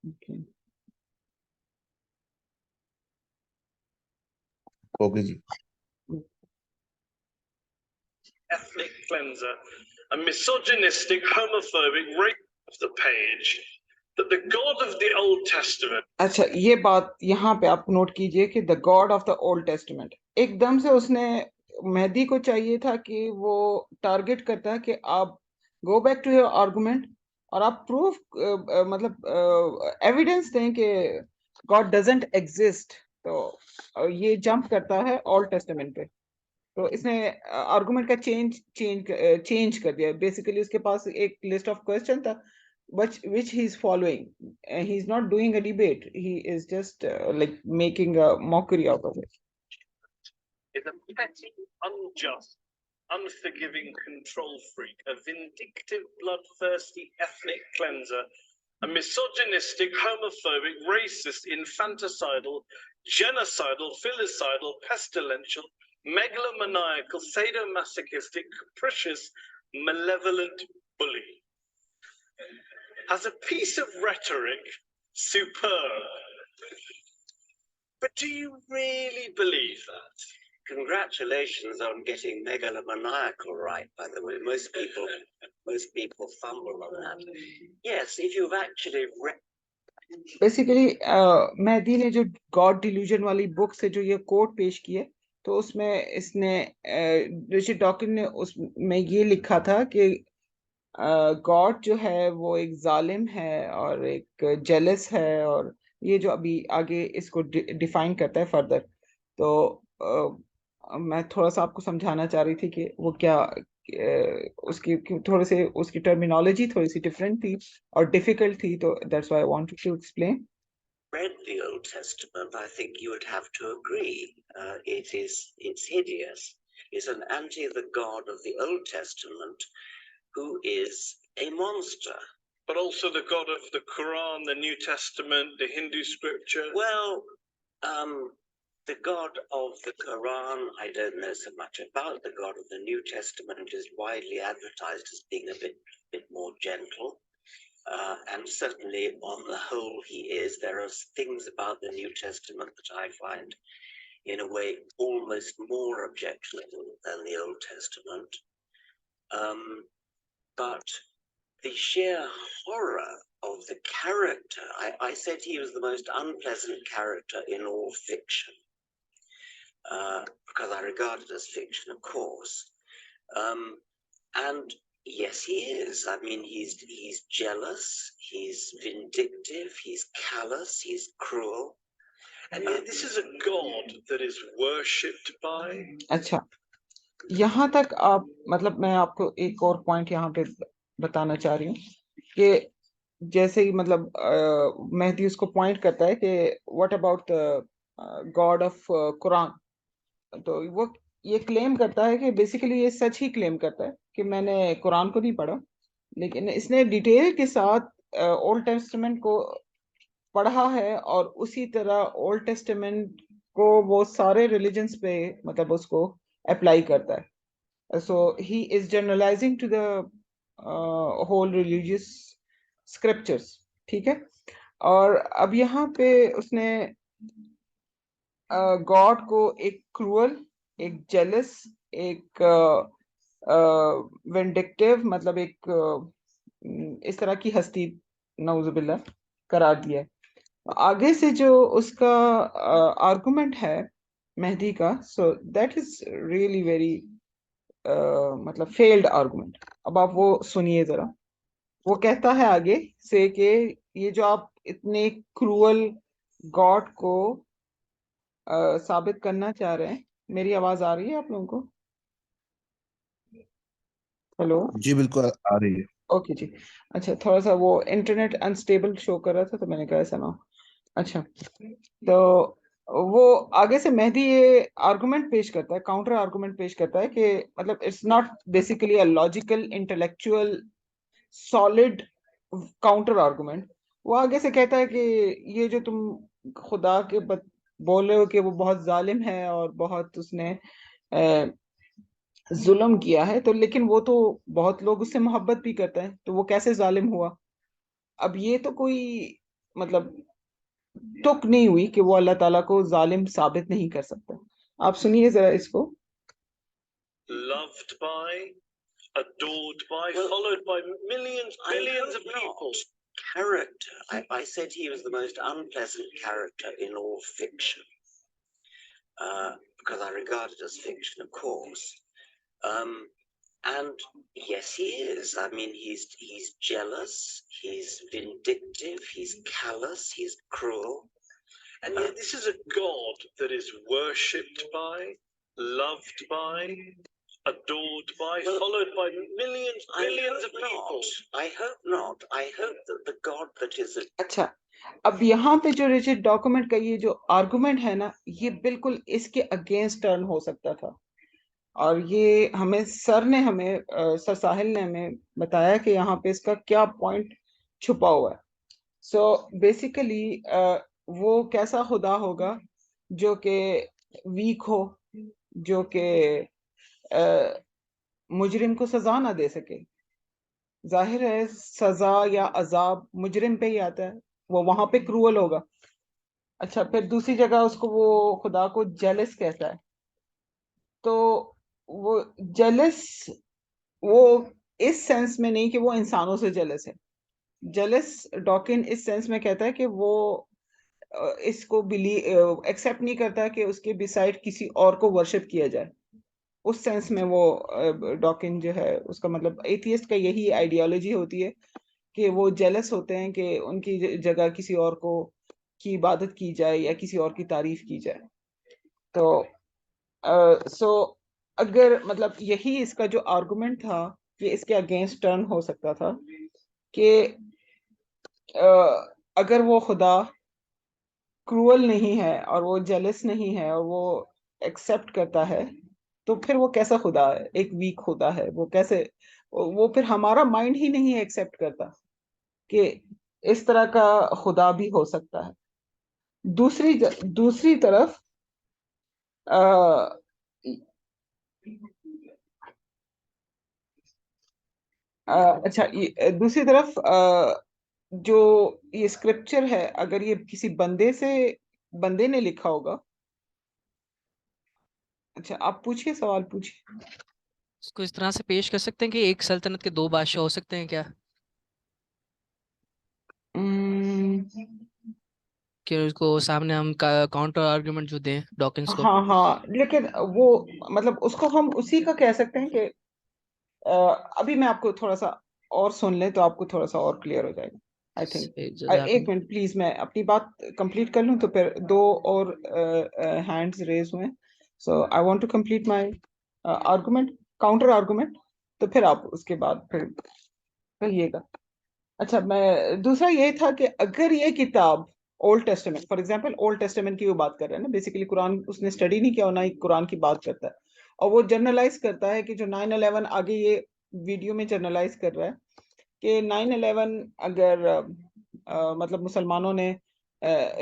Okay. Okay जी। ethnic cleanser, a misogynistic, homophobic rape of the page, that the God of the Old Testament. अच्छा, ये बात यहाँ पे आप नोट कीजिए कि the God of the old testament, एकदम से उसने मेहदी को चाहिए था कि वो टारगेट करता है कि आप go back to your argument और आप प्रूफ मतलब एविडेंस दें कि गॉड डजंट एग्जिस्ट। तो ये जंप करता है ओल्ड टेस्टमेंट पे। तो इसने आर्गुमेंट का चेंज कर दिया। बेसिकली उसके पास एक लिस्ट ऑफ क्वेश्चन था which he is following. He is not doing a debate, he is just like making a mockery out of it. Is a petty, unjust, unforgiving control freak, a vindictive, bloodthirsty ethnic cleanser, a misogynistic, homophobic, racist, infanticidal, genocidal, filicidal, pestilential, megalomaniacal, sadomasochistic, capricious, malevolent bully. Has a piece of rhetoric superb. But do you really believe that? Congratulations on getting megalomaniacal right, by the way. Most people fumble on that. Yes, if you've actually basically Mehdi ने जो God delusion वाली book से जो ये coat पेश किए, तो उसमें इसने रिचर्ड डॉकिन ने उसमें ये लिखा था कि गॉड जो है वो एक जालिम है और एक जेलस है, और ये जो अभी आगे इसको डिफाइन करता है फर्दर। तो मैं थोड़ा सा आपको समझाना चाह रही थी कि वो क्या उसकी थोड़े से उसकी टर्मिनोलॉजी थोड़ी सी डिफरेंट थी और डिफिकल्ट थी, तो that's why I wanted to explain. read the Old Testament, I think you would have to agree. It's hideous. It's an anti the God of the Old Testament, who is a monster. But also the God of the Quran, the New Testament, the Hindu scripture. Well, the God of the Quran, I don't know so much about. The God of the New Testament is widely advertised as being a bit more gentle. And certainly on the whole he is. There are things about the New Testament that I find in a way almost more objectionable than the Old Testament. But the sheer horror of the character, I said he was the most unpleasant character in all fiction, because I regard it as fiction, of course. And yes, he is. I mean, he's jealous, he's vindictive, he's callous, he's cruel. And yet this is a God that is worshipped by. अच्छा, यहाँ तक आप मतलब मैं आपको एक और point यहाँ पे बताना चाह रही हूँ कि जैसे ही मतलब मेहदी उसको पॉइंट करता है कि what about God of Quran, तो वो ये क्लेम करता है कि बेसिकली ये सच ही क्लेम करता है कि मैंने कुरान को नहीं पढ़ा, लेकिन इसने डिटेल के साथ ओल्ड टेस्टामेंट को पढ़ा है और उसी तरह ओल्ड टेस्टामेंट को वो सारे रिलीजन्स पे मतलब उसको अप्लाई करता है। So he is generalising to the whole religious scriptures, ठीक है। और अब यहाँ पे उसने गॉड को एक क्रूअल, एक जेलस, एक विंडिक्टिव मतलब एक इस तरह की हस्ती नऊजुबिल्लाह करार दिया है। आगे से जो उसका आर्गुमेंट है मेहदी का, so that is really very मतलब फेल्ड आर्गुमेंट। अब आप वो सुनिए जरा। वो कहता है आगे से कि ये जो आप इतने क्रूअल गॉड को साबित करना चाह रहे हैं। मेरी आवाज आ रही है आप लोगों को? हेलो? जी बिल्कुल आ रही है। ओके जी। अच्छा, थोड़ा सा वो इंटरनेट अनस्टेबल शो कर रहा था तो मैंने कहा ऐसा ना हो। अच्छा, तो वो आगे से मेहदी ये आर्गुमेंट पेश करता है, काउंटर आर्गुमेंट पेश करता है कि मतलब it's not basically a logical intellectual solid counter argument. वो आगे से कहता है कि ये जो तुम खुदा के बोल रहे हो कि वो बहुत जालिम है और बहुत उसने जुल्म किया है, तो लेकिन वो तो बहुत लोग उससे मोहब्बत भी करते हैं, तो वो कैसे जालिम हुआ? अब ये तो कोई मतलब तुक नहीं हुई कि वो अल्लाह ताला को जालिम साबित नहीं कर सकता। आप सुनिए जरा इसको। Loved by, adored by, Well, followed by millions I of hope people. not. Character. I said he was the most unpleasant character in all fiction, because I regard it as fiction, of course. And yes, he is. I mean, he's jealous, he's vindictive, he's callous, he's cruel. And yet this is a God that is worshipped by, loved by, adored by, Well, followed by millions I of hope people. not. I hope not. I hope that the God that is अच्छा, अब यहाँ पे जो rigid document का ये जो argument है ना, ये बिल्कुल इसके अगेंस्ट टर्न हो सकता था। और ये हमें सर साहिल ने हमें बताया कि यहाँ पे इसका क्या पॉइंट छुपा हुआ है। सो बेसिकली वो कैसा खुदा होगा जो कि वीक हो, जो कि मुजरिम को सजा ना दे सके। जाहिर है सजा या अजाब मुजरिम पे ही आता है, वो वहां पे क्रूअल होगा। अच्छा, फिर दूसरी जगह उसको वो खुदा को जेलस कहता है। तो वो जेलस वो इस सेंस में नहीं कि वो इंसानों से जेलस है। जेलस डॉकिन इस सेंस में कहता है कि वो इसको एक्सेप्ट नहीं करता कि उसके बिसाइड किसी और को वर्शिप किया जाए। उस सेंस में वो डॉकिन जो है उसका मतलब एथियस्ट का यही आइडियोलॉजी होती है कि वो जेलस होते हैं कि उनकी जगह किसी और को की इबादत की जाए या किसी और की तारीफ की जाए। तो सो अगर मतलब यही इसका जो आर्गुमेंट था कि इसके अगेंस्ट टर्न हो सकता था कि अगर वो खुदा क्रूअल नहीं है और वो जेलस नहीं है और वो एक्सेप्ट करता है, तो फिर वो कैसा खुदा है? एक वीक खुदा है वो कैसे? वो फिर हमारा माइंड ही नहीं एक्सेप्ट करता कि इस तरह का खुदा भी हो सकता है। दूसरी तरफ अच्छा, दूसरी तरफ जो ये स्क्रिप्चर है, अगर ये किसी बंदे ने लिखा होगा। अच्छा, आप पूछिए, सवाल पूछिए। इसको इस तरह से पेश कर सकते हैं कि एक सल्तनत के दो बादशाह हो सकते हैं क्या? कि उसको सामने हम काउंटर आर्गुमेंट जो दें डॉकिंस को। हाँ, लेकिन वो मतलब उसको हम उसी का कह सकते हैं कि अभी मैं आपको थोड़ा सा और सुन लें तो आपको थोड़ा सा और क्लियर हो जाएगा, आई थिंक। एक मिनट प्लीज, मैं अपनी बात कंप्लीट कर लूं तो फिर दो और हैंड्स रेज हुए। So I want to complete my argument, counter argument, तो फिर आप उसके बाद फिर कहिएगा। अच्छा, मैं दूसरा ये था कि अगर ये किताब old testament, for example old testament की वो बात कर रहे हैं ना, बेसिकली कुरान उसने स्टडी नहीं किया और ना ही कुरान की बात करता है, और वो जर्नलाइज करता है कि जो 9/11 आगे ये वीडियो में जर्नलाइज कर रहा है कि 9/11 अगर मतलब मुसलमानों ने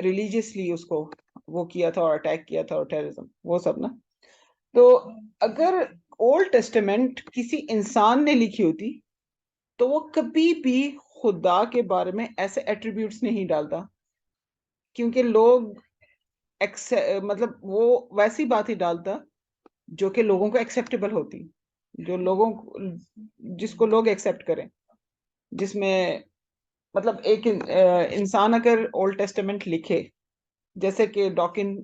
रिलीजियसली उसको वो किया था और अटैक किया था और टेररिज्म वो सब ना, तो अगर ओल्ड टेस्टामेंट किसी इंसान ने लिखी होती तो वो कभी भी खुदा के बारे में ऐसे एट्रीब्यूट्स नहीं डालता, क्योंकि लोग मतलब वो वैसी बात ही डालता जो कि लोगों को एक्सेप्टेबल होती, जो जिसको लोग एक्सेप्ट करें, जिसमें मतलब एक इंसान अगर ओल्ड टेस्टामेंट लिखे, जैसे कि डॉकिन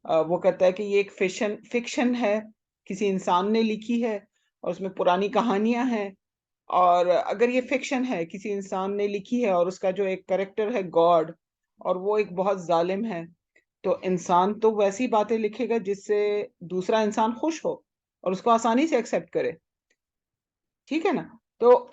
वो कहता है कि ये एक फिक्शन है, किसी इंसान ने लिखी है और उसमें पुरानी कहानियां हैं, और अगर ये फिक्शन है, किसी इंसान ने लिखी है और उसका जो एक करेक्टर है गॉड, और वो एक बहुत जालिम है, तो इंसान तो वैसी बातें लिखेगा जिससे दूसरा इंसान खुश हो और उसको आसानी से एक्सेप्ट करे। ठीक है ना? तो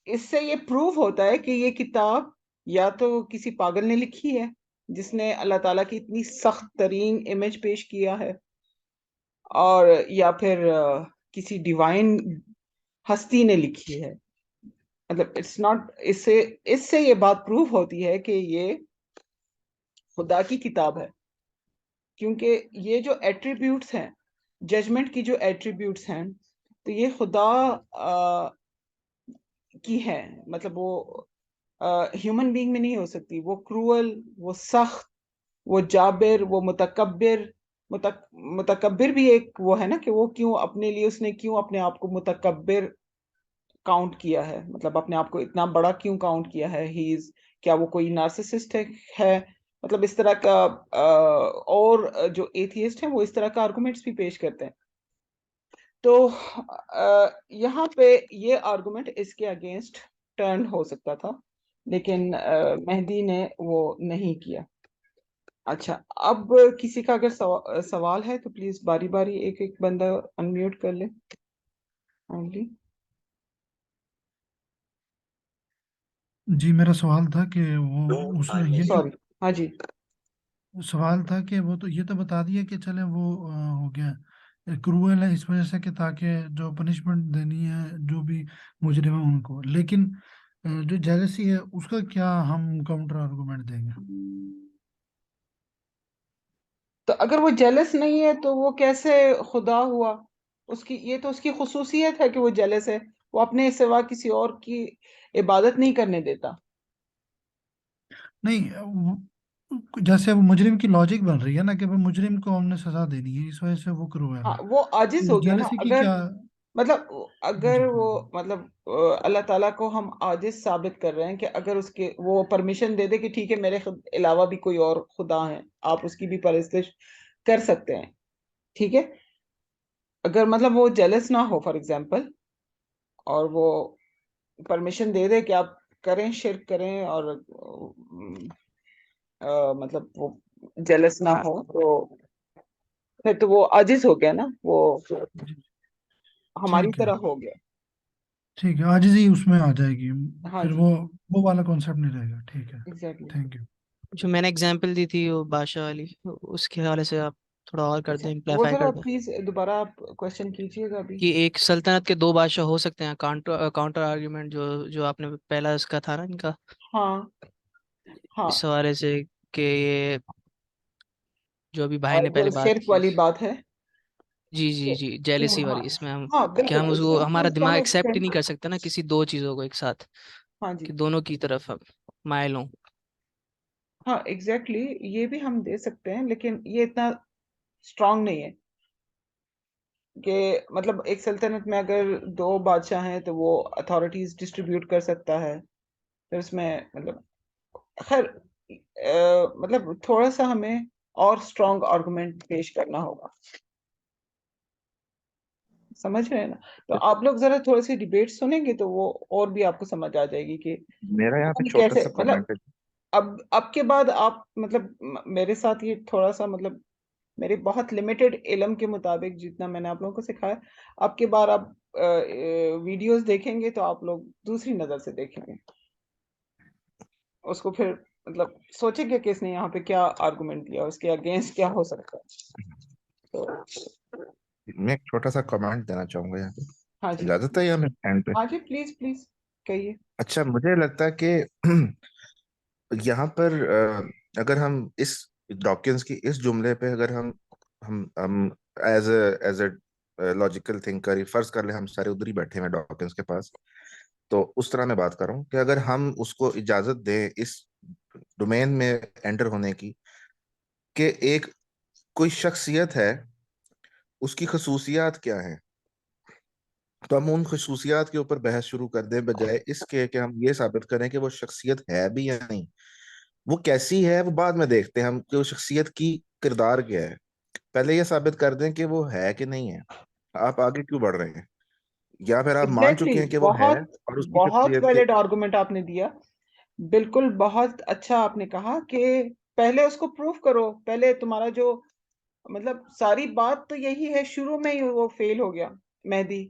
इससे ये प्रूव होता है कि ये किताब या तो किसी पागल ने लिखी है जिसने अल्लाह ताला की इतनी सख्त तरीन इमेज पेश किया है, और या फिर किसी डिवाइन हस्ती ने लिखी है। मतलब इट्स नॉट, इससे इससे ये बात प्रूव होती है कि ये खुदा की किताब है, क्योंकि ये जो एट्रीब्यूट्स हैं, जजमेंट की जो एट्रीब्यूट्स हैं, तो ये खुदा की है। मतलब वो ह्यूमन बीइंग में नहीं हो सकती। वो क्रूअल, वो सख्त, वो जाबिर, वो मुतकब्बिर। मुतकब्बिर भी एक वो है ना, कि वो क्यों अपने लिए, उसने क्यों अपने आप को मुतकब्बिर काउंट किया है, मतलब अपने आप को इतना बड़ा क्यों काउंट किया है। ही इज, क्या वो कोई नार्सिसिस्ट है? मतलब इस तरह का और जो एथियस्ट हैं वो इस तरह का आर्गुमेंट्स भी पेश करते हैं। तो यहाँ पे ये आर्गुमेंट इसके अगेंस्ट टर्न हो सकता था, लेकिन मेहदी ने वो नहीं किया। अच्छा, अब किसी का अगर सवाल है तो प्लीज बारी बारी एक एक बंदा अनम्यूट कर ले ओनली। जी मेरा सवाल था कि वो उसने ये तो सॉरी, हाँ जी। सवाल था कि वो तो ये तो बता दिया कि चले वो हो गया क्रूअल है इस वजह से कि ताकि जो पनिशमेंट देनी है जो भी मुजरिम है उनको, लेकिन जो जेलसी है उसका क्या हम काउंटर आर्गुमेंट देंगे? तो अगर वो जेलस नहीं है तो वो कैसे खुदा हुआ? उसकी, ये तो उसकी खुसूसियत है कि वो जेलस है। वो अपने सिवा किसी और की इबादत नहीं करने देता। नहीं जैसे वो मुजरिम की लॉजिक बन रही है ना कि भाई मुजरिम को हमने सजा देनी है इस वजह से वो क्रूअल हाँ, है, वो आजिज तो हो गया ना। जेलसी की अगर क्या? मतलब जी अगर वो मतलब अल्लाह ताला को हम आजिज साबित कर रहे हैं कि अगर उसके वो परमिशन दे दे कि ठीक है, मेरे अलावा भी कोई और खुदा है, आप उसकी भी परस्तिश कर सकते हैं, ठीक है। अगर मतलब वो जेलस ना हो फॉर एग्जांपल, और वो परमिशन दे दे कि आप करें, शिर्क करें, और मतलब वो जेलस ना हो, तो फिर तो वो आजिज हो गया ना, वो जी, हमारी ठीक है, तरह हो गया। ठीक है, आजिज़ी उसमें आ जाएगी, हाँ फिर जी, वो वाला कॉन्सेप्ट नहीं रहेगा, ठीक है। एग्जैक्टली। Thank you. जो मैंने एग्जांपल दी थी वो बादशाह वाली, उसके हवाले से आप थोड़ा और कर अच्छा, दें, वो एम्पलीफाई जरा कर दें प्लीज दोबारा आप क्वेश्चन कीजिएगा अभी। कि एक सल्तनत के दो बादशाह हो सकते हैं। काउंटर काउंटर आर्ग्यूमेंट जो जो आपने पहला इसका था ना इनका, हाँ इस हाँ। हवाले से कि ये जो अभी भाई और ने जो पहले बात शिर्क की। वाली बात है जी जी कि जी, कि जेलेसी हाँ, वाली, इसमें हम हाँ क्या, बिल्कुल, हम उसको, टू हमारा दिमाग सम एक्सेप्ट ही नहीं एक्सटेंट। कर सकता ना किसी दो चीज़ों को एक साथ, हाँ कि जी, दोनों की तरफ हम माइल हों। हाँ एग्जैक्टली, ये भी हम दे सकते हैं, लेकिन ये इतना स्ट्रांग नहीं है कि मतलब एक सल्तनत में अगर दो बादशाह हैं तो वो अथॉरिटीज डिस्ट्रीब्यूट कर सकता है। फिर उसमें मतलब खैर मतलब थोड़ा सा हमें और स्ट्रांग आर्गुमेंट पेश करना होगा, समझ रहे हैं ना? तो आप लोग जरा थोड़ी सी डिबेट सुनेंगे तो वो और भी आपको समझ आ जाएगी कि मेरा यहाँ पे हम छोटा कैसे सा मतलब। कमेंट है। अब के बाद आप मतलब मेरे साथ ये थोड़ा सा मतलब मेरे बहुत लिमिटेड इल्म के मुताबिक जितना मैंने आप लोगों को सिखाया, अब के बार आप वीडियोस देखेंगे तो आप लोग दूसरी नजर से देखेंगे उसको। फिर मतलब सोचेंगे कि इसने यहाँ पे क्या आर्गुमेंट दिया, उसके अगेंस्ट क्या हो सकता है। तो मैं एक छोटा सा कमेंट देना चाहूंगा यहाँ हाँ पे, जी, इजाजत है या मैं एंड पे? हाँ जी, प्लीज प्लीज कहिए। अच्छा, मुझे लगता है कि यहाँ पर अगर हम इस डॉकिंस की इस जुमले पे अगर हम एज ए लॉजिकल थिंकर फर्ज कर ले, हम सारे उधर ही बैठे हैं डॉकिंस के पास, तो उस तरह मैं बात कर रहा हूँ कि अगर हम उसको इजाजत दें इस डोमेन में एंटर होने की, कि एक कोई शख्सियत है, उसकी खसूसियात क्या है, तो हम उन खसूसियात के ऊपर बहस शुरू कर दें बजाय इसके कि हम ये साबित करें कि वो शख्सियत है भी या नहीं। वो कैसी है वो बाद में देखते हैं हम, कि वो शख्सियत की किरदार क्या है। पहले ये साबित कर दें कि वो है कि नहीं है। आप आगे क्यों बढ़ रहे हैं? या फिर आप मान एग्जैक्टली, चुके हैं कि वो है बहुत और उसकी बहुत शख्सियत के। वैलिड आर्गुमेंट आपने दिया। बिल्कुल, बहुत अच्छा आपने कहा कि पहले उसको प्रूफ करो। पहले तुम्हारा जो मतलब सारी बात तो यही है, शुरू में ही वो फेल हो गया मेहदी,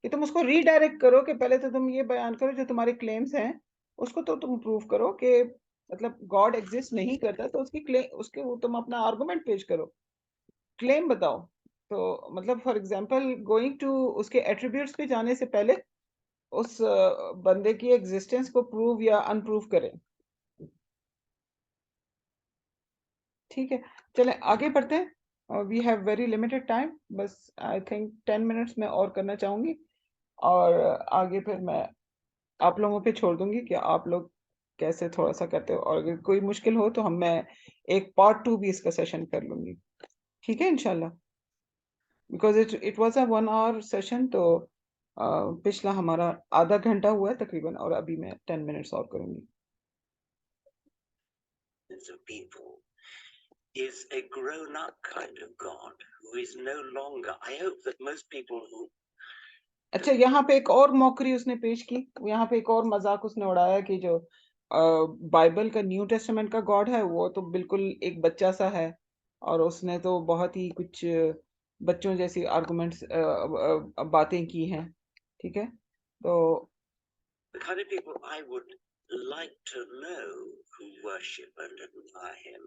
कि तुम उसको रीडायरेक्ट करो कि पहले तो तुम ये बयान करो जो तुम्हारे क्लेम्स हैं, उसको तो तुम प्रूफ करो कि मतलब गॉड एग्जिस्ट नहीं करता, तो उसकी क्लेम, उसके वो तुम अपना आर्गुमेंट पेश करो, क्लेम बताओ। तो मतलब फॉर एग्जांपल गोइंग टू उसके एट्रीब्यूट्स पे जाने से पहले उस बंदे की एग्जिस्टेंस को प्रूव या अनप्रूव करें। ठीक है, चलें आगे बढ़ते हैं। We have very limited time, बस आई थिंक 10 मिनट्स में और करना चाहूंगी, और आगे फिर मैं आप लोगों पे छोड़ दूंगी कि आप लोग कैसे थोड़ा सा करते हो, और अगर कोई मुश्किल हो तो मैं एक पार्ट 2 भी इसका सेशन कर लूंगी, ठीक है इंशाल्लाह। Because it was a 1 hour session, तो पिछला हमारा आधा घंटा हुआ है तकरीबन, और अभी मैं 10 मिनट्स और करूंगी। of people is a grown-up kind of God who is no longer. I hope that most people who अच्छा, यहाँ पे एक और मौकरी उसने पेश की, यहाँ पे एक और मजाक उसने उड़ाया कि जो बाइबल का न्यू टेस्टामेंट का गॉड है वो तो बिल्कुल एक बच्चा सा है, और उसने तो बहुत ही कुछ बच्चों जैसी आर्गुमेंट्स बातें की हैं, ठीक है। तो the kind of people I would like to know who worship and admire him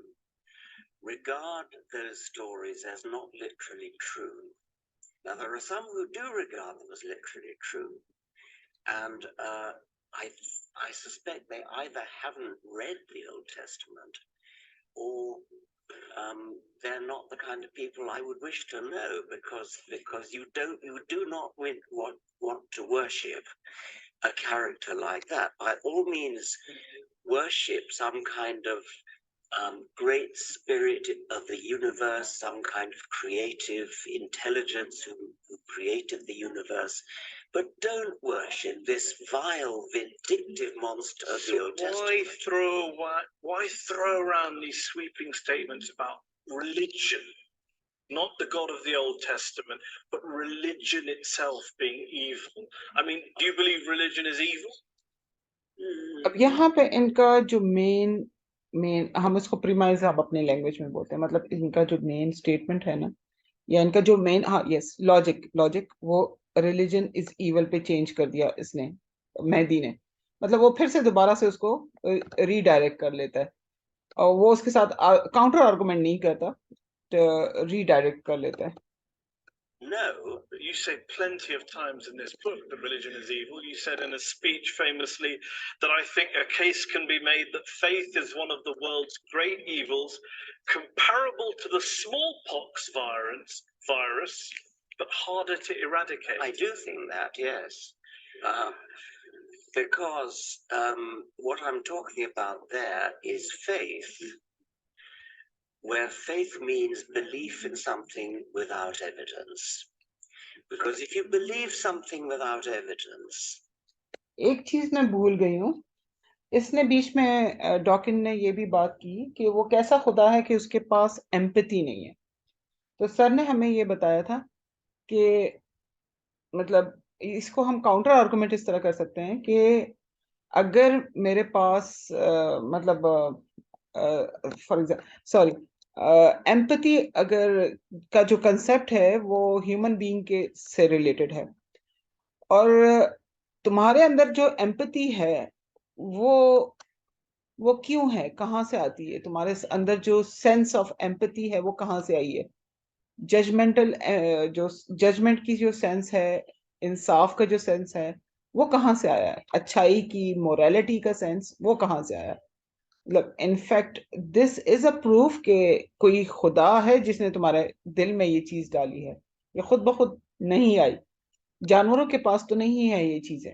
regard those stories as not literally true. Now, there are some who do regard them as literally true, and I suspect they either haven't read the Old Testament or they're not the kind of people I would wish to know, because you do not want to worship a character like that. By all means, worship some kind of great spirit of the universe, some kind of creative intelligence who created the universe, but don't worship this vile, vindictive monster of the Old Testament. Why throw around these sweeping statements about religion? Not the God of the Old Testament, but religion itself being evil. I mean, do you believe religion is evil? अब यहाँ पे इनका जो main हम इसको premise आप अपने language में बोलते हैं, मतलब इनका जो मेन स्टेटमेंट है ना, या इनका जो मेन, हाँ यस, लॉजिक वो रिलीजन इज इवल पे चेंज कर दिया इसने, मेहदी ने, मतलब वो फिर से दोबारा से उसको रीडायरेक्ट कर लेता है, और वो उसके साथ काउंटर आर्गुमेंट नहीं करता, रीडायरेक्ट कर लेता है। No, you say plenty of times in this book that religion is evil. You said in a speech famously that I think a case can be made that faith is one of the world's great evils, comparable to the smallpox virus, but harder to eradicate. I do think that, yes. Because what I'm talking about there is faith, where faith means belief in something without evidence. Because if you believe something without evidence. एक चीज मैं भूल गई हूँ, इसने बीच में डॉकिन ने ये भी बात की कि वो कैसा खुदा है कि उसके पास एम्पैथी नहीं है। तो सर ने हमें ये बताया था कि मतलब इसको हम काउंटर आर्गुमेंट इस तरह कर सकते हैं कि अगर मेरे पास मतलब फॉर एग्जाम्पल सॉरी एम्पैथी अगर का जो कंसेप्ट है वो ह्यूमन बीइंग के से रिलेटेड है, और तुम्हारे अंदर जो एम्पैथी है वो क्यों है, कहाँ से आती है, तुम्हारे अंदर जो सेंस ऑफ एम्पैथी है वो कहाँ से आई है, जजमेंटल जो जजमेंट की जो सेंस है, इंसाफ का जो सेंस है वो कहाँ से आया है, अच्छाई की मोरालिटी का सेंस वो कहाँ से आया है। मतलब in fact this is a proof कि कोई खुदा है जिसने तुम्हारे दिल में ये चीज डाली है, ये खुद ब खुद नहीं आई, जानवरों के पास तो नहीं है ये चीजें,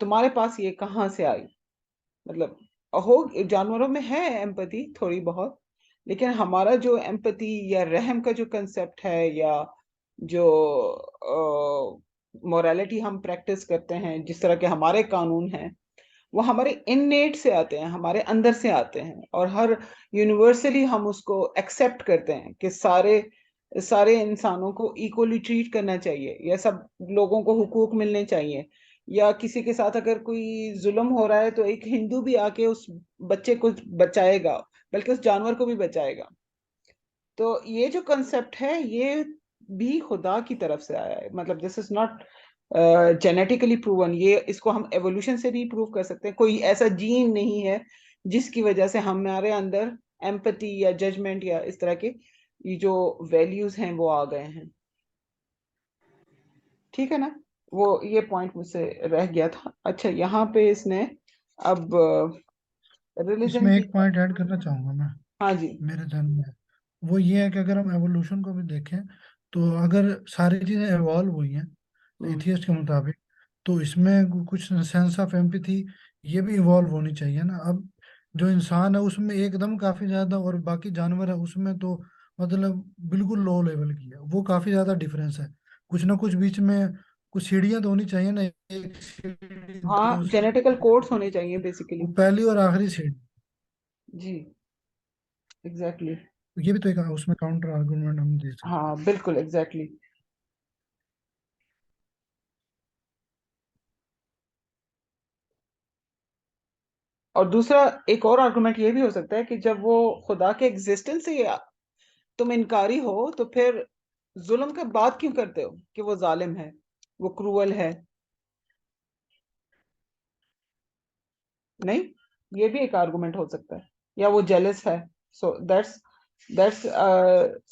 तुम्हारे पास ये कहाँ से आई। मतलब हो जानवरों में है एम्पैथी थोड़ी बहुत, लेकिन हमारा जो एम्पैथी या रहम का जो कंसेप्ट है, या जो मोरालिटी हम प्रैक्टिस करते हैं, जिस तरह के हमारे कानून हैं, वो हमारे इननेट से आते हैं, हमारे अंदर से आते हैं, और हर यूनिवर्सली हम उसको एक्सेप्ट करते हैं कि सारे इंसानों को इक्वली ट्रीट करना चाहिए, या सब लोगों को हुकूक मिलने चाहिए, या किसी के साथ अगर कोई जुल्म हो रहा है तो एक हिंदू भी आके उस बच्चे को बचाएगा, बल्कि उस जानवर को भी बचाएगा। तो ये जो कंसेप्ट है ये भी खुदा की तरफ से आया है, मतलब this is not genetically proven, ये इसको हम एवोल्यूशन से भी प्रूव कर सकते हैं। कोई ऐसा जीन नहीं है जिसकी वजह से हमारे अंदर एम्पैथी या जजमेंट या इस तरह के ये जो वैल्यूज हैं वो आ गए हैं, ठीक है ना। वो ये पॉइंट मुझसे रह गया था। अच्छा, यहाँ पे इसने अब रिलीजन इसमें की, एक पॉइंट ऐड करना चाहूंगा मैं, हाँ जी, मेरे ध्यान में है। वो ये है कि अगर हम एवोल्यूशन को भी देखें तो अगर सारी चीजें इवॉल्व हुई हैं एथियस्ट के मुताबिक, तो इसमें कुछ सेंस ऑफ एम्पैथी ये भी इवॉल्व होनी चाहिए ना। अब जो इंसान है उसमें एकदम काफी ज्यादा, और बाकी जानवर है उसमें तो मतलब बिल्कुल लो लेवल की है, वो काफी ज्यादा डिफरेंस है। कुछ ना कुछ बीच में कुछ सीढ़ियां तो होनी चाहिए ना, एक सीढ़ी हाँ, दूसरी, जेनेटिकल कोड्स होने चाहिए बेसिकली। वो पहली और आखिरी सीढ़ी। जी, एग्जैक्टली। ये भी तो एक उसमें काउंटर आर्गुमेंट हम दे सकते हैं। हाँ बिल्कुल, एग्जैक्टली। और दूसरा एक और आर्गुमेंट ये भी हो सकता है कि जब वो खुदा के एग्जिस्टेंस से तुम इनकारी हो, तो फिर जुल्म का बात क्यों करते हो कि वो जालिम है, वो क्रूअल है? नहीं, ये भी एक आर्गुमेंट हो सकता है। या वो जेलस है। So that's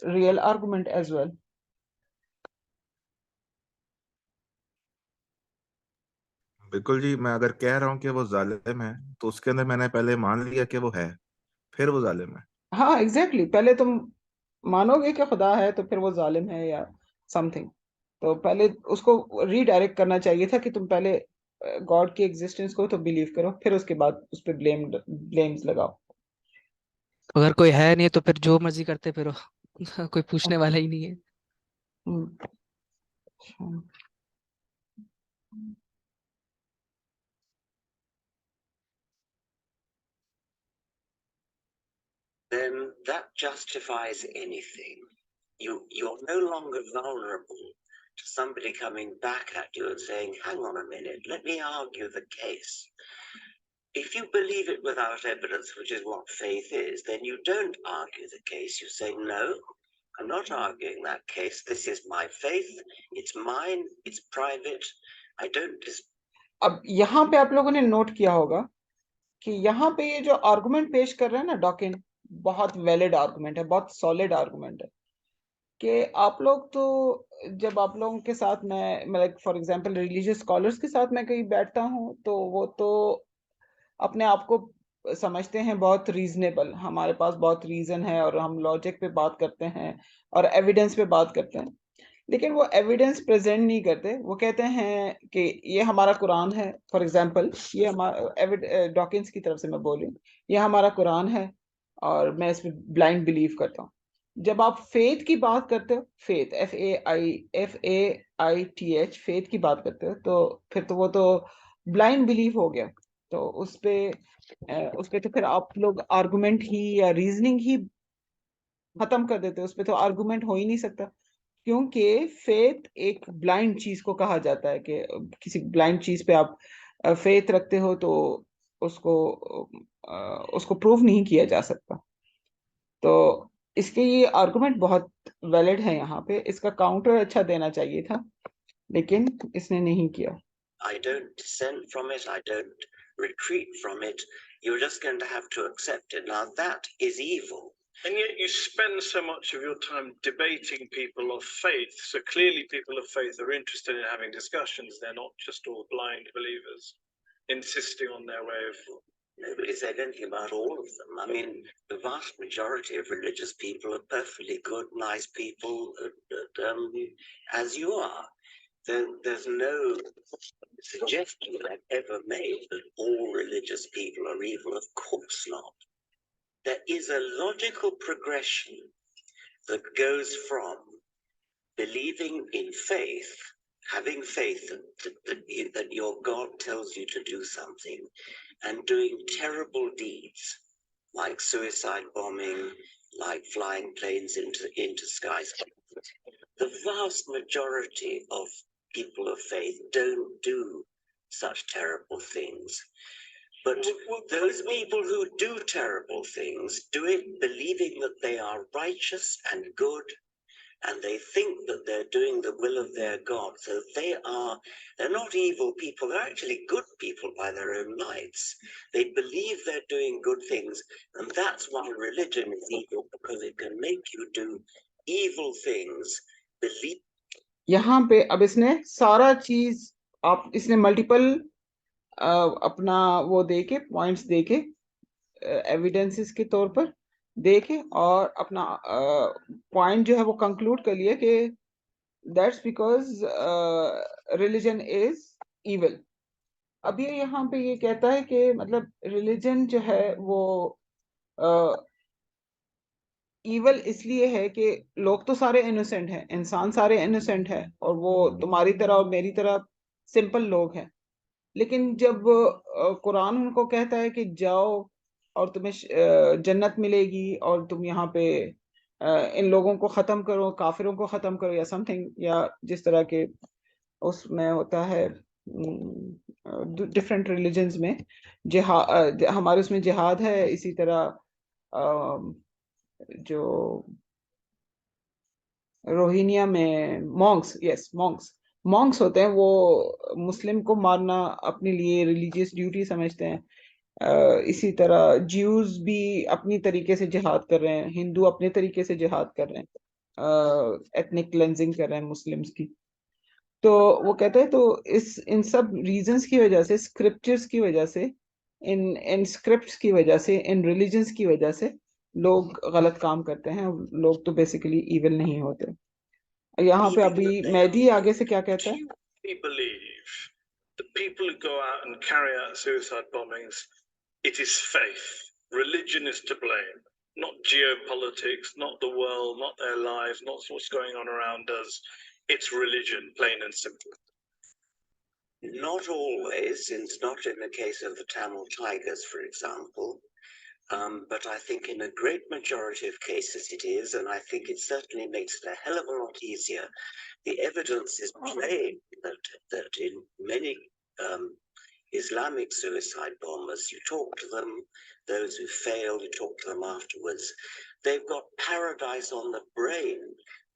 real argument as well. बिल्कुल जी, मैं अगर कह रहा हूँ कि वो जालिम है तो उसके अंदर मैंने पहले मान लिया कि वो है, फिर वो जालिम है। हाँ एग्जैक्टली, पहले तुम मानोगे कि खुदा है तो फिर वो जालिम है या समथिंग। तो पहले उसको रीडायरेक्ट करना चाहिए था कि तुम पहले गॉड की एग्जिस्टेंस को तो बिलीव करो, फिर उसके बाद उस पर ब्लेम्स लगाओ। अगर कोई है नहीं तो फिर जो मर्जी करते फिरो। कोई पूछने वाला ही नहीं है। हम्म, अच्छा। Then that justifies anything. You're no longer vulnerable to somebody coming back at you and saying, hang on a minute, let me argue the case. If you believe it without evidence, which is what faith is, then you don't argue the case. You say, no, I'm not arguing that case. This is my faith. It's mine. It's private. I don't अब यहाँ पे आप लोगों ने note किया होगा कि यहाँ पे ये जो आर्गुमेंट पेश कर रहे हैं ना डॉकिन, बहुत वैलिड आर्गुमेंट है, बहुत सॉलिड आर्गुमेंट है। कि आप लोग तो, जब आप लोगों के साथ मैं मतलब फॉर एग्जांपल रिलीजियस स्कॉलर्स के साथ मैं कहीं बैठता हूँ, तो वो तो अपने आप को समझते हैं बहुत रीजनेबल, हमारे पास बहुत रीजन है और हम लॉजिक पे बात करते हैं और एविडेंस पे बात करते हैं। लेकिन वो एविडेंस प्रेजेंट नहीं करते, वो कहते हैं कि ये हमारा कुरान है, फॉर एग्जांपल ये हमारा डॉकिंस की तरफ से मैं बोल रही हूँ, ये हमारा कुरान है और मैं इसमें ब्लाइंड बिलीव करता हूँ। जब आप फेथ की बात करते हो, फेथ FAITH, फेथ की बात करते हो, तो फिर तो वो तो ब्लाइंड बिलीव हो गया। तो उस पे तो फिर आप लोग आर्गुमेंट ही या रीजनिंग ही खत्म कर देते हो, उस पे तो आर्गुमेंट हो ही नहीं सकता। क्योंकि फेथ एक ब्लाइंड चीज को कहा जाता है कि किसी ब्लाइंड चीज पे आप फेथ रखते हो तो उसको उसको प्रूव नहीं किया जा सकता। तो इसके ये आर्गुमेंट बहुत वैलिड है, यहाँ पे इसका काउंटर अच्छा देना चाहिए था, लेकिन इसने नहीं किया। I don't dissent from it. I don't retreat from it. You're just going to have to accept it. Now that is evil. And yet you spend so much of your time debating people of faith. So clearly people of faith are interested in having discussions. They're not just all blind believers insisting on their way of... Nobody said anything about all of them. I mean, the vast majority of religious people are perfectly good, nice people, as you are. There's no suggestion that I've ever made that all religious people are evil. Of course not. There is a logical progression that goes from believing in faith, having faith that your God tells you to do something, and doing terrible deeds like suicide bombing, like flying planes into skyscrapers. The vast majority of people of faith don't do such terrible things. But those people who do terrible things do it believing that they are righteous and good, and they think that they're doing the will of their God. So they're not evil people, they're actually good people by their own lights. They believe they're doing good things, and that's why religion is evil, because it can make you do evil things, believe. यहाँ पे अब इसने सारा चीज इसने multiple अपना वो देके पॉइंट्स देके एविडेंसेस के तौर पर देखे और अपना पॉइंट जो है वो कंक्लूड कर लिया कि that's because religion is evil. अब ये यहाँ पे ये कहता है कि मतलब रिलीजन जो है वो ईवल इसलिए है कि लोग तो सारे इनोसेंट हैं, इंसान सारे इनोसेंट है, और वो तुम्हारी तरह और मेरी तरह सिंपल लोग हैं। लेकिन जब कुरान उनको कहता है कि जाओ और तुम्हें जन्नत मिलेगी और तुम यहाँ पे इन लोगों को खत्म करो, काफिरों को खत्म करो या समथिंग, या जिस तरह के उसमें होता है डिफरेंट रिलीजन्स में जिहाद, हमारे उसमें जिहाद है, इसी तरह जो रोहिंग्या में मॉन्क्स, यस मॉन्क्स, मॉन्क्स होते हैं, वो मुस्लिम को मारना अपने लिए रिलीजियस ड्यूटी समझते हैं। इसी तरह ज्यूज भी अपनी तरीके से जिहाद कर रहे हैं, हिंदू अपने तरीके से जिहाद कर रहे हैं, एथनिक क्लेंजिंग कर रहे हैं मुस्लिम्स की। तो वो कहते हैं तो इस इन सब रीजंस की वजह से, स्क्रिप्चर्स की वजह से, इन इन स्क्रिप्ट्स की वजह से, इन रिलीजन्स की वजह से लोग गलत काम करते हैं। लोग तो बेसिकली इविल नहीं होते। यहाँ पे Even अभी that they मेहदी are. आगे से क्या कहता है? We believe that people who go out and carry out suicide bombings, it is faith. Religion is to blame, not geopolitics, not the world, not their lives, not what's going on around us. It's religion, plain and simple. Not always, since not in the case of the Tamil Tigers, for example. But I think in a great majority of cases it is, and I think it certainly makes it a hell of a lot easier. The evidence is plain that in many Islamic suicide bombers, you talk to them, those who fail, you talk to them afterwards, they've got paradise on the brain.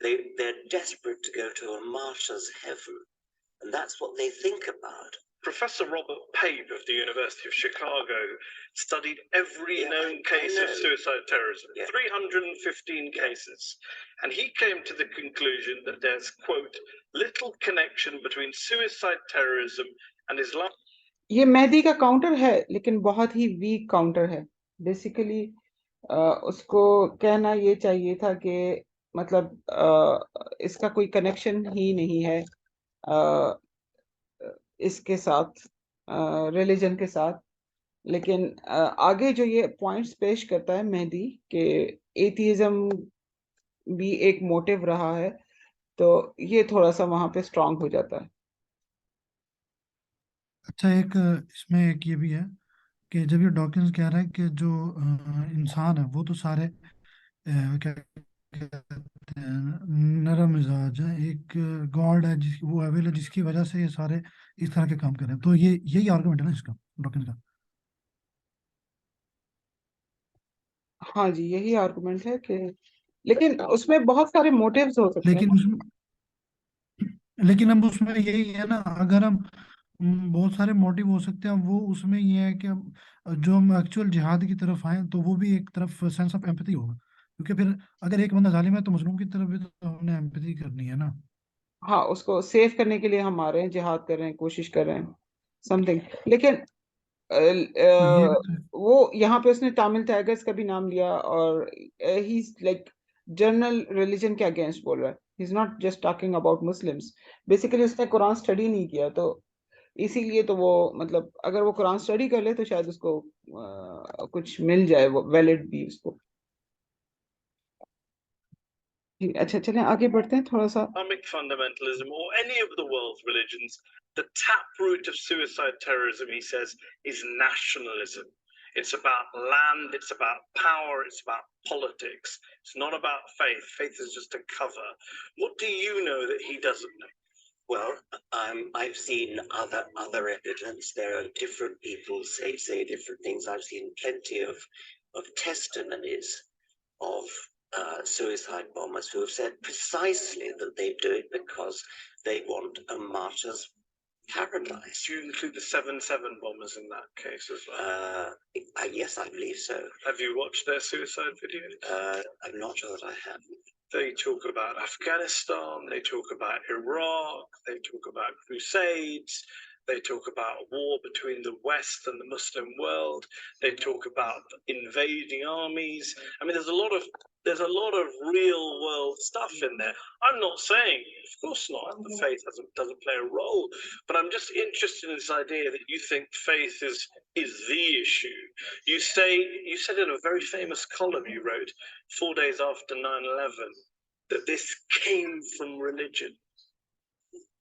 They're desperate to go to a martyr's heaven, and that's what they think about. Professor Robert Pape of the University of Chicago studied every known case of suicide terrorism, 315 cases. And he came to the conclusion that there's, quote, little connection between suicide terrorism and Islam. ये मेहदी का counter है, लेकिन बहुत ही week counter है। Basically उसको कहना ये चाहिए था कि मतलब इसका कोई कनेक्शन ही नहीं है इसके साथ, रिलीजन के साथ। लेकिन आगे जो ये पॉइंट्स पेश करता है मेहदी के एथिज्म भी एक मोटिव रहा है, तो ये थोड़ा सा वहां पे स्ट्रांग हो जाता है। अच्छा, एक इसमें एक ये भी है कि जब ये डॉकिंस कह रहा है कि जो इंसान है वो तो सारे क्या कहते हैं, नरम मिजाज है, एक गॉड है जिसकी वो अवेल है जिसकी वजह से ये सारे इस तरह के काम कर रहे हैं। तो ये यही आर्गुमेंट है ना इसका, डॉकिंस का। हाँ जी, यही आर्गुमेंट है कि, लेकिन उसमें बहुत सारे मोटिव्स हो सकते हैं लेकिन ना। उसमें लेकिन हम उसमें यही है ना, अगर हम बहुत सारे मोटिव हो सकते हैं। वो उसमें ये है कि अब जो हम एक्चुअल जिहाद की तरफ आए तो वो भी एक तरफ सेंस ऑफ एम्पैथी होगा, क्योंकि फिर अगर एक बंदा जालिम है तो मजलूम की तरफ भी तो हमने एम्पैथी करनी है ना। हाँ, उसको सेव करने के लिए हम आ रहे हैं, जिहाद कर रहे हैं, कोशिश कर रहे हैं समथिंग। लेकिन तो ये वो यहाँ पे उसने तामिल टाइगर्स का भी नाम लिया, और he is like general religion के अगेंस्ट बोल रहा है। He is not just talking about Muslims. Basically उसने कुरान स्टडी नहीं किया, तो इसीलिए तो वो मतलब अगर वो कुरान स्टडी कर ले तो शायद उसको कुछ मिल जाए, वो वैलिड भी उसको। अच्छा, चलें आगे बढ़ते हैं थोड़ा सा। Islamic fundamentalism or any of the world's religions, the taproot of suicide terrorism, he says, is nationalism. It's about land, it's about power, it's about politics. It's not about faith. Faith is just a cover. What do you know that he doesn't know? Well, I've seen other evidence. There are different people say different things. I've seen plenty of testimonies of suicide bombers who have said precisely that they do it because they want a martyr's paradise. Do you include the 7/7 bombers in that case as well? Yes, I believe so. Have you watched their suicide videos? I'm not sure that I have. They talk about Afghanistan, they talk about Iraq, they talk about crusades, they talk about war between the West and the Muslim world, they talk about invading armies. I mean, there's a lot of there's a lot of real world stuff in there. I'm not saying, of course not, the faith doesn't play a role, but I'm just interested in this idea that you think faith is the issue. You said in a very famous column you wrote 4 days after 9/11 that this came from religion.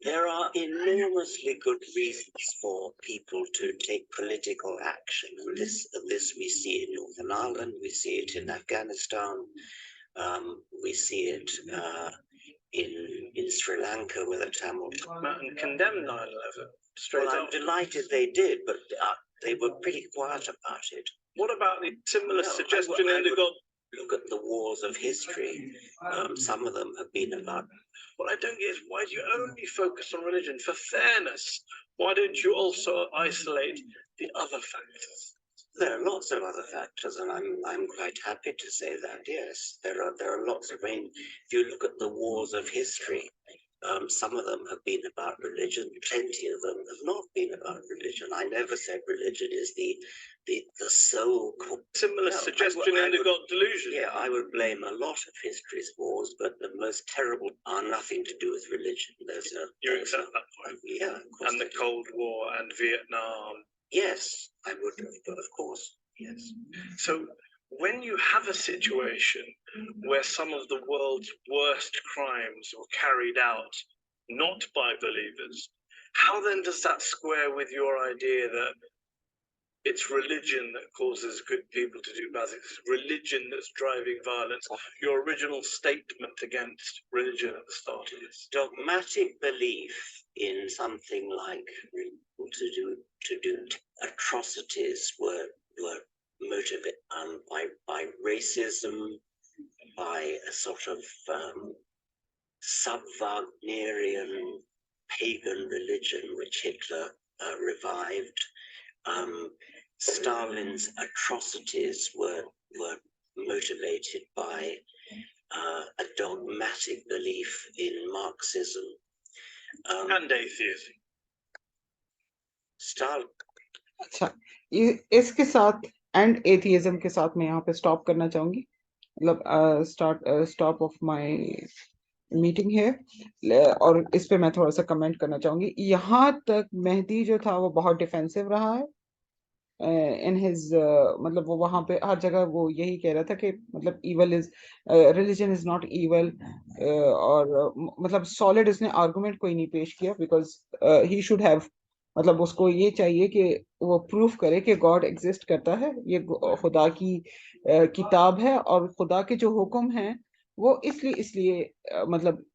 There are enormously good reasons for people to take political action. And this we see in Northern Ireland, we see it in Afghanistan, we see it in Sri Lanka with the Tamil. And condemned 9/11 straight Well, I'm up. delighted they did, but they were pretty quiet about it. What about the similar No, suggestion I in the would God? look at the wars of history. Some of them have been about. What I don't get is why do you only focus on religion? For fairness, why don't you also isolate the other factors? There are lots of other factors, and I'm quite happy to say that. Yes, there are lots of. If you look at the wars of history, some of them have been about religion. Plenty of them have not been about religion. I never said religion is the sole. Similar No, suggestion I in the would- God delusion. Yeah, I would blame a lot of history's wars, but the most terrible are nothing to do with religion. You accept that point? Yeah, of course. And the I do. Cold War and Vietnam. Yes, I would, of course. Yes. So when you have a situation where some of the world's worst crimes were carried out not by believers, how then does that square with your idea that it's religion that causes good people to do bad things? It's religion that's driving violence. Your original statement against religion at the start of this. Dogmatic belief in something like to do atrocities were motivated by racism, by a sort of sub-Wagnerian pagan religion which Hitler revived. Stalin's atrocities were motivated by a dogmatic belief in Marxism. And atheism. Stalin. अच्छा, इसके साथ and atheism के साथ मैं यहाँ पे stop करना चाहूंगी, मतलब स्टॉप ऑफ माय मीटिंग है, और इस पे मैं थोड़ा सा कमेंट करना चाहूंगी। यहाँ तक मेहदी जो था वो बहुत डिफेंसिव रहा है इन हिज, मतलब वो वहां पे हर जगह वो यही कह रहा था कि मतलब evil is, religion is not evil, और मतलब सॉलिड उसने आर्गुमेंट कोई नहीं पेश किया, बिकॉज ही शुड हैव, मतलब उसको ये चाहिए कि वो प्रूफ करे कि गॉड एग्जिस्ट करता है, ये खुदा की किताब है, और खुदा के जो हुक्म हैं वो इसलिए मतलब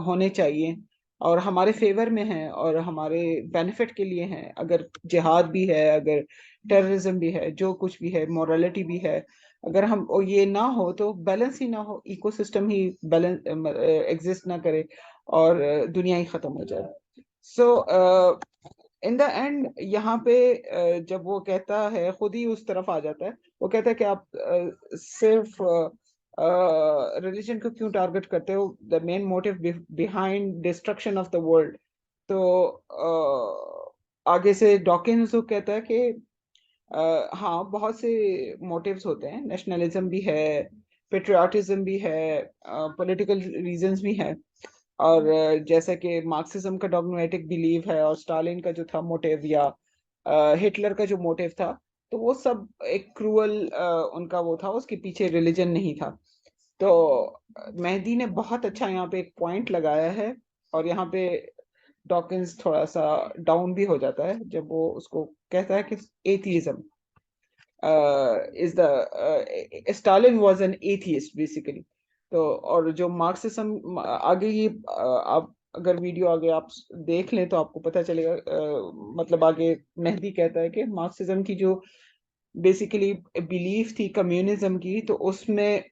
होने चाहिए और हमारे फेवर में है और हमारे बेनिफिट के लिए हैं। अगर जिहाद भी है, अगर टेररिज्म भी है, जो कुछ भी है, मोरालिटी भी है, अगर हम ये ना हो तो बैलेंस ही ना हो, इकोसिस्टम ही बैलेंस एग्जिस्ट ना करे और दुनिया ही खत्म हो जाए। सो इन द एंड यहाँ पे जब वो कहता है, खुद ही उस तरफ आ जाता है, वो कहता है कि आप सिर्फ रिलीजन को क्यों टारगेट करते हो, the main motive behind destruction of the world. तो आगे से डॉकिंस तो कहता है कि हाँ बहुत से मोटिव्स होते हैं, नेशनलिज्म भी है, पेट्रियाटिज्म भी है, पॉलिटिकल रीजंस भी है, और जैसा कि मार्क्सिज्म का डॉग्मेटिक बिलीव है और स्टालिन का जो था मोटिव या हिटलर का जो मोटिव था, तो वो सब एक क्रूअल उनका वो था, उसके पीछे रिलीजन नहीं था। तो मेहदी ने बहुत अच्छा यहाँ पे एक पॉइंट लगाया है, और यहाँ पे डॉकिंस थोड़ा सा डाउन भी हो जाता है जब वो उसको कहता है कि atheism is the, Stalin was an atheist basically. तो और जो मार्क्सिज्म आगे ये आप अगर वीडियो आगे आप देख लें तो आपको पता चलेगा, मतलब आगे मेहदी कहता है कि मार्क्सिज्म की जो बेसिकली बिलीफ थी कम्युनिज्म की, तो उसमें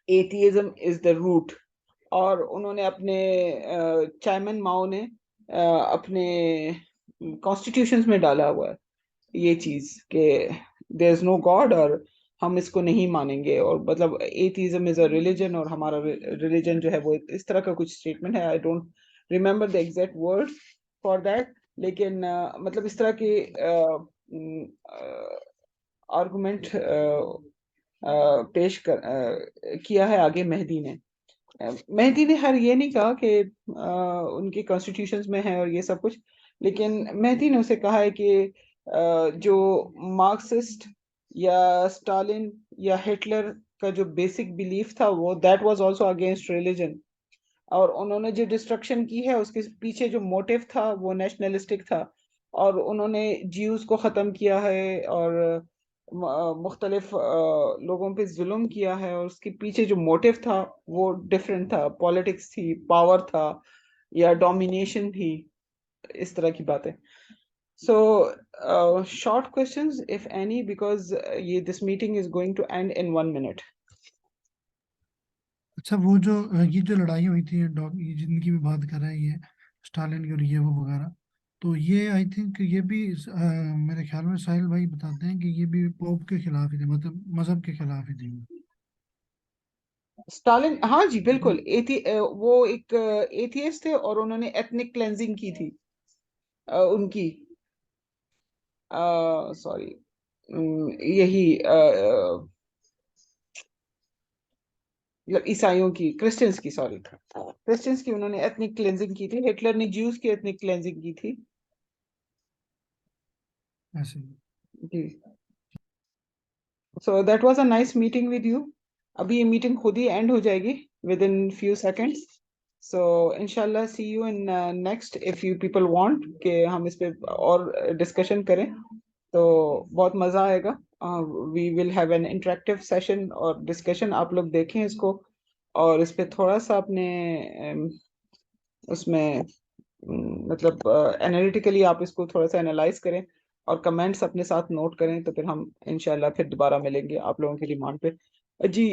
एथियज्म इज द रूट, और उन्होंने अपने चाइमन माओ ने अपने कॉन्स्टिट्यूशंस में डाला हुआ है ये चीज कि देयर इज नो गॉड और हम इसको नहीं मानेंगे, और मतलब एथियज्म इज अ रिलीजन और हमारा रिलीजन जो है वो इस तरह का कुछ स्टेटमेंट है। I don't remember the exact word for that, लेकिन मतलब इस तरह के आर्गुमेंट किया है आगे मेहदी ने। मेहदी ने हर ये नहीं कहा कि उनके कॉन्स्टिट्यूशंस में है और ये सब कुछ, लेकिन मेहदी ने उसे कहा है कि जो मार्क्सिस्ट या स्टालिन या हिटलर का जो बेसिक बिलीफ था वो that was also against religion, और उन्होंने जो डिस्ट्रक्शन की है उसके पीछे जो मोटिव था वो नेशनलिस्टिक था, और उन्होंने ज्यूज को ख़त्म किया है और मुख्तलिफ लोगों पे जुल्म किया है, और उसके पीछे जो मोटिव था वो डिफरेंट था, पॉलिटिक्स थी, पावर था या डोमिनेशन थी, इस तरह की बातें। So short questions if any, because ये this meeting is going to end in 1 minute. अच्छा, वो जो ये जो लड़ाई हुई थी, ये जिनकी भी बात कर रहा है, ये स्टालिन की और ये वो वगैरह, तो ये आई थिंक ये भी मेरे ख्याल में साहिल भाई बताते हैं कि ये भी पोप के खिलाफ ही थे, मतलब मजहब के खिलाफ ही थे। स्टालिन, हाँ जी बिल्कुल, वो एक एथियस्ट थे और उन्होंने एथनिक क्लेंजिंग की थी उनकी, सॉरी, यही मतलब ईसाइयों की, क्रिश्चियंस की, सॉरी, क्रिश्चियंस की उन्होंने एथनिक क्लेंजिंग की थी। हिटलर ने ज्यूज की एथनिक क्लेंजिंग की थी। ऐसे ही। जी, so that was a nice meeting with you. अभी ये मीटिंग खुद ही एंड हो जाएगी within few seconds, so इंशाल्लाह see you in next, if you people want कि हम इस पे और डिस्कशन करें तो बहुत मजा आएगा। We will have an interactive session और डिस्कशन, आप लोग देखें इसको और इस पे थोड़ा सा अपने उसमें मतलब एनालिटिकली आप इसको थोड़ा सा एनालाइज करें और कमेंट्स अपने साथ नोट करें, तो फिर हम इंशाल्लाह फिर दोबारा मिलेंगे आप लोगों की डिमांड पे। जी,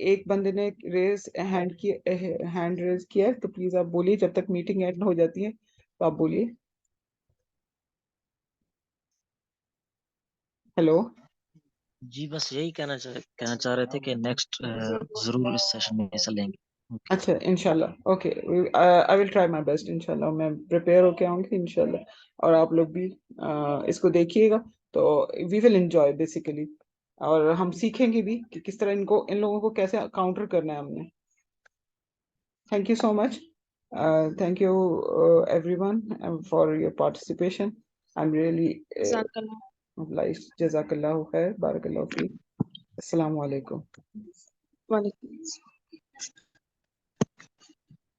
एक बंदे ने हैंड रेज किया है, तो प्लीज आप बोलिए जब तक मीटिंग एंड हो जाती है, तो आप बोलिए। हेलो। जी बस यही कहना चाह रहे थे कि नेक्स्ट जरूर इस सेशन में हिस्सा लेंगे। ओके अच्छा, इंशाल्लाह, okay, I will try my best, इंशाल्लाह मैं प्रिपेयर होके आऊंगी इंशाल्लाह, और आप लोग भी इसको देखिएगा, तो वी विल एंजॉय बेसिकली, और हम सीखेंगे भी कि किस तरह इन लोगों को कैसे काउंटर करना है हमने। Thank you so much, thank you everyone for your participation, I am really obliged. जज़ाकल्लाहु खैर, बारकल्लाहु फीक, अस्सलाम वालेकुम।